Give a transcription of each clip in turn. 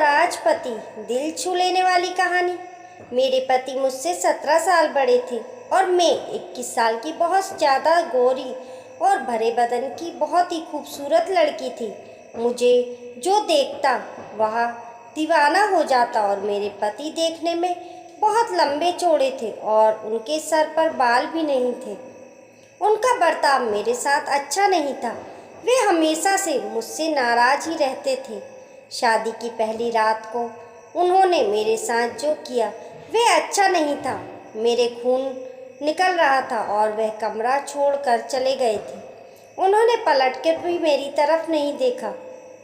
राजपति, दिल छू लेने वाली कहानी। मेरे पति मुझसे 17 साल बड़े थे और मैं 21 साल की बहुत ज़्यादा गोरी और भरे बदन की बहुत ही खूबसूरत लड़की थी। मुझे जो देखता वह दीवाना हो जाता। और मेरे पति देखने में बहुत लंबे चौड़े थे और उनके सर पर बाल भी नहीं थे। उनका बर्ताव मेरे साथ अच्छा नहीं था। वे हमेशा से मुझसे नाराज ही रहते थे। शादी की पहली रात को उन्होंने मेरे साथ जो किया वह अच्छा नहीं था। मेरे खून निकल रहा था और वह कमरा छोड़कर चले गए थे। उन्होंने पलट कर भी मेरी तरफ नहीं देखा।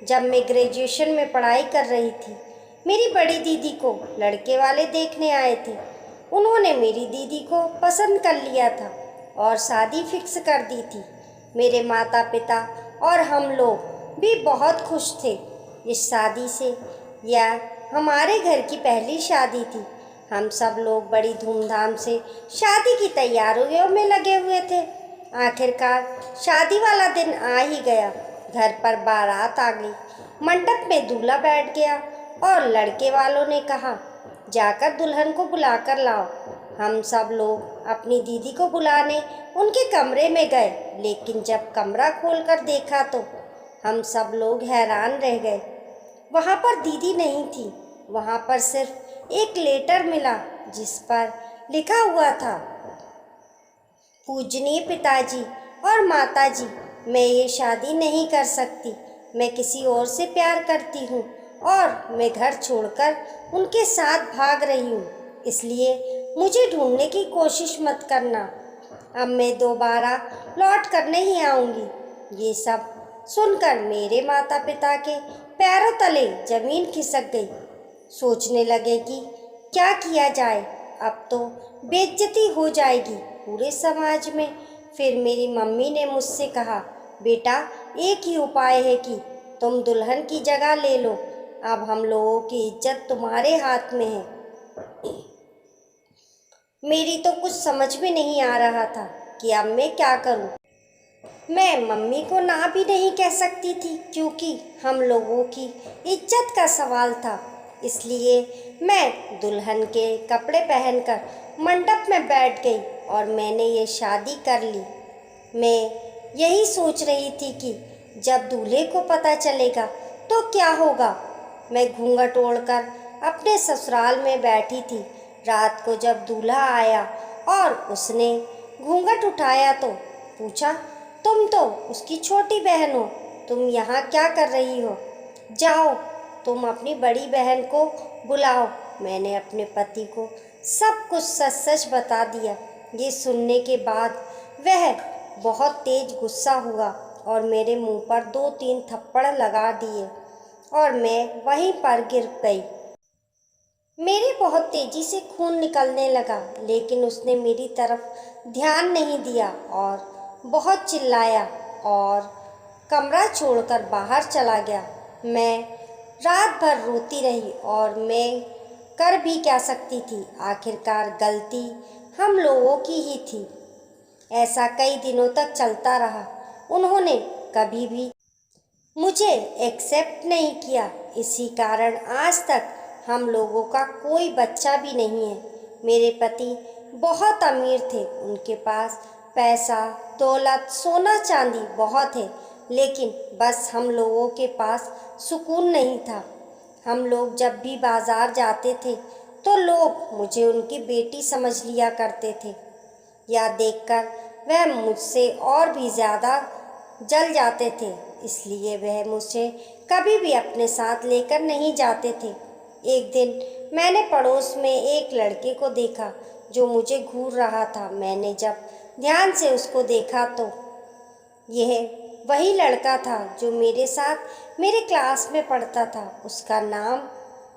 जब मैं ग्रेजुएशन में पढ़ाई कर रही थी, मेरी बड़ी दीदी को लड़के वाले देखने आए थे। उन्होंने मेरी दीदी को पसंद कर लिया था और शादी फिक्स कर दी थी। मेरे माता पिता और हम लोग भी बहुत खुश थे इस शादी से। यह हमारे घर की पहली शादी थी। हम सब लोग बड़ी धूमधाम से शादी की तैयारियों में लगे हुए थे। आखिरकार शादी वाला दिन आ ही गया। घर पर बारात आ गई। मंडप में दूल्हा बैठ गया और लड़के वालों ने कहा, जाकर दुल्हन को बुलाकर लाओ। हम सब लोग अपनी दीदी को बुलाने उनके कमरे में गए, लेकिन जब कमरा खोलकर देखा तो हम सब लोग हैरान रह गए। वहाँ पर दीदी नहीं थी। वहाँ पर सिर्फ एक लेटर मिला जिस पर लिखा हुआ था, पूजनीय पिताजी और माताजी, मैं ये शादी नहीं कर सकती। मैं किसी और से प्यार करती हूँ और मैं घर छोड़कर उनके साथ भाग रही हूँ, इसलिए मुझे ढूंढने की कोशिश मत करना। अब मैं दोबारा लौट कर नहीं आऊँगी। ये सब सुनकर मेरे माता पिता के पैरों तले जमीन खिसक गई। सोचने लगे कि क्या किया जाए, अब तो बेइज्जती हो जाएगी पूरे समाज में। फिर मेरी मम्मी ने मुझसे कहा, बेटा एक ही उपाय है कि तुम दुल्हन की जगह ले लो। अब हम लोगों की इज्जत तुम्हारे हाथ में है। मेरी तो कुछ समझ में नहीं आ रहा था कि अब मैं क्या करूं। मैं मम्मी को ना भी नहीं कह सकती थी क्योंकि हम लोगों की इज्जत का सवाल था। इसलिए मैं दुल्हन के कपड़े पहनकर मंडप में बैठ गई और मैंने ये शादी कर ली। मैं यही सोच रही थी कि जब दूल्हे को पता चलेगा तो क्या होगा। मैं घूंघट ओढ़कर अपने ससुराल में बैठी थी। रात को जब दूल्हा आया और उसने घूंघट उठाया तो पूछा, तुम तो उसकी छोटी बहन हो, तुम यहाँ क्या कर रही हो? जाओ तुम अपनी बड़ी बहन को बुलाओ। मैंने अपने पति को सब कुछ सच सच बता दिया। ये सुनने के बाद वह बहुत तेज गुस्सा हुआ और मेरे मुंह पर 2-3 थप्पड़ लगा दिए और मैं वहीं पर गिर गई। मेरे बहुत तेजी से खून निकलने लगा, लेकिन उसने मेरी तरफ ध्यान नहीं दिया और बहुत चिल्लाया और कमरा छोड़कर बाहर चला गया। मैं रात भर रोती रही और मैं कर भी क्या सकती थी। आखिरकार गलती हम लोगों की ही थी। ऐसा कई दिनों तक चलता रहा। उन्होंने कभी भी मुझे एक्सेप्ट नहीं किया। इसी कारण आज तक हम लोगों का कोई बच्चा भी नहीं है। मेरे पति बहुत अमीर थे। उनके पास पैसा, दौलत, सोना चांदी बहुत है, लेकिन बस हम लोगों के पास सुकून नहीं था। हम लोग जब भी बाज़ार जाते थे तो लोग मुझे उनकी बेटी समझ लिया करते थे। यह देखकर वह मुझसे और भी ज़्यादा जल जाते थे, इसलिए वह मुझे कभी भी अपने साथ लेकर नहीं जाते थे। एक दिन मैंने पड़ोस में एक लड़के को देखा जो मुझे घूर रहा था। मैंने जब ध्यान से उसको देखा तो यह वही लड़का था जो मेरे साथ मेरे क्लास में पढ़ता था। उसका नाम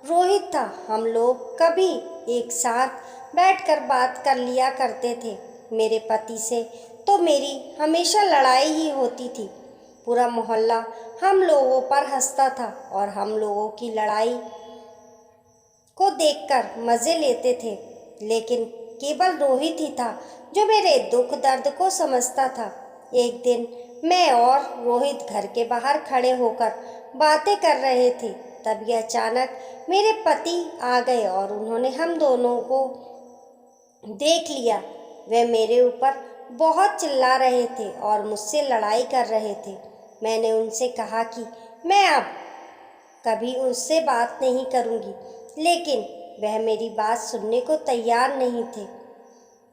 रोहित था। हम लोग कभी एक साथ बैठकर बात कर लिया करते थे। मेरे पति से तो मेरी हमेशा लड़ाई ही होती थी। पूरा मोहल्ला हम लोगों पर हंसता था और हम लोगों की लड़ाई को देखकर मज़े लेते थे, लेकिन केवल रोहित ही था जो मेरे दुख दर्द को समझता था। एक दिन मैं और रोहित घर के बाहर खड़े होकर बातें कर रहे थे। तभी अचानक मेरे पति आ गए और उन्होंने हम दोनों को देख लिया। वे मेरे ऊपर बहुत चिल्ला रहे थे और मुझसे लड़ाई कर रहे थे। मैंने उनसे कहा कि मैं अब कभी उससे बात नहीं करूँगी, लेकिन वह मेरी बात सुनने को तैयार नहीं थे।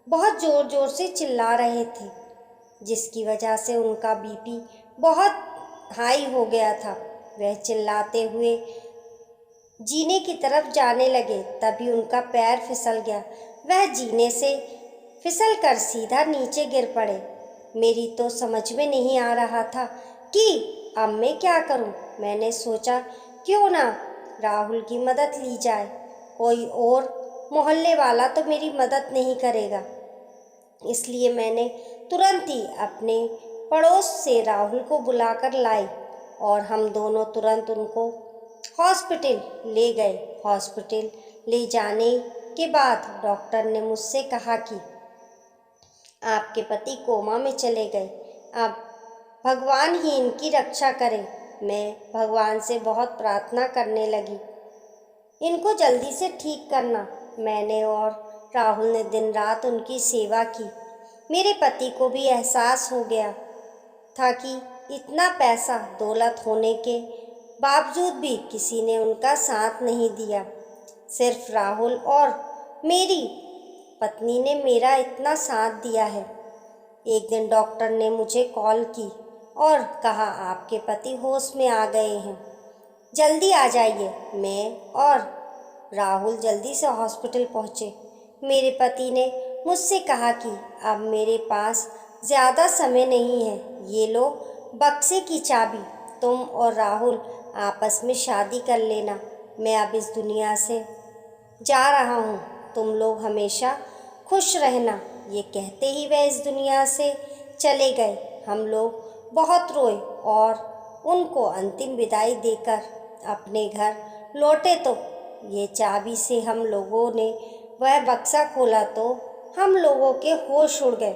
बहुत ज़ोर ज़ोर से चिल्ला रहे थे, जिसकी वजह से उनका बीपी बहुत हाई हो गया था। वह चिल्लाते हुए जीने की तरफ जाने लगे, तभी उनका पैर फिसल गया। वह जीने से फिसल कर सीधा नीचे गिर पड़े। मेरी तो समझ में नहीं आ रहा था कि अब मैं क्या करूं। मैंने सोचा क्यों ना राहुल की मदद ली जाए, कोई और मोहल्ले वाला तो मेरी मदद नहीं करेगा। इसलिए मैंने तुरंत ही अपने पड़ोस से राहुल को बुलाकर लाई और हम दोनों तुरंत उनको हॉस्पिटल ले गए। हॉस्पिटल ले जाने के बाद डॉक्टर ने मुझसे कहा कि आपके पति कोमा में चले गए, अब भगवान ही इनकी रक्षा करें। मैं भगवान से बहुत प्रार्थना करने लगी, इनको जल्दी से ठीक करना। मैंने और राहुल ने दिन रात उनकी सेवा की। मेरे पति को भी एहसास हो गया था कि इतना पैसा दौलत होने के बावजूद भी किसी ने उनका साथ नहीं दिया। सिर्फ राहुल और मेरी पत्नी ने मेरा इतना साथ दिया है। एक दिन डॉक्टर ने मुझे कॉल की और कहा आपके पति होश में आ गए हैं, जल्दी आ जाइए। मैं और राहुल जल्दी से हॉस्पिटल पहुँचे। मेरे पति ने मुझसे कहा कि अब मेरे पास ज़्यादा समय नहीं है, ये लो बक्से की चाबी, तुम और राहुल आपस में शादी कर लेना। मैं अब इस दुनिया से जा रहा हूँ, तुम लोग हमेशा खुश रहना। ये कहते ही वह इस दुनिया से चले गए। हम लोग बहुत रोए और उनको अंतिम विदाई देकर अपने घर लौटे तो ये चाबी से हम लोगों ने वह बक्सा खोला तो हम लोगों के होश उड़ गए।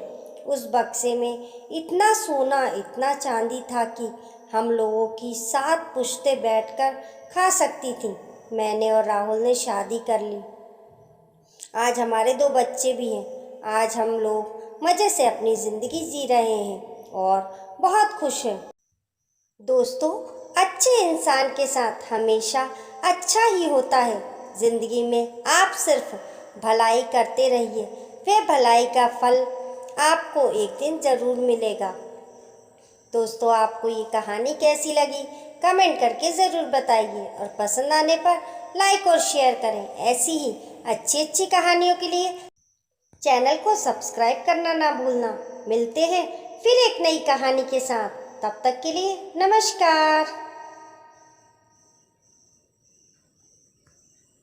उस बक्से में इतना सोना, इतना चांदी था कि हम लोगों की 7 पुश्तें बैठकर खा सकती थीं। मैंने और राहुल ने शादी कर ली। आज हमारे 2 बच्चे भी हैं। आज हम लोग मज़े से अपनी ज़िंदगी जी रहे हैं और बहुत खुश हैं। दोस्तों, अच्छे इंसान के साथ हमेशा अच्छा ही होता है। ज़िंदगी में आप सिर्फ भलाई करते रहिए, वह भलाई का फल आपको एक दिन ज़रूर मिलेगा। दोस्तों, आपको ये कहानी कैसी लगी कमेंट करके ज़रूर बताइए और पसंद आने पर लाइक और शेयर करें। ऐसी ही अच्छी कहानियों के लिए चैनल को सब्सक्राइब करना ना भूलना। मिलते हैं फिर एक नई कहानी के साथ, तब तक के लिए नमस्कार।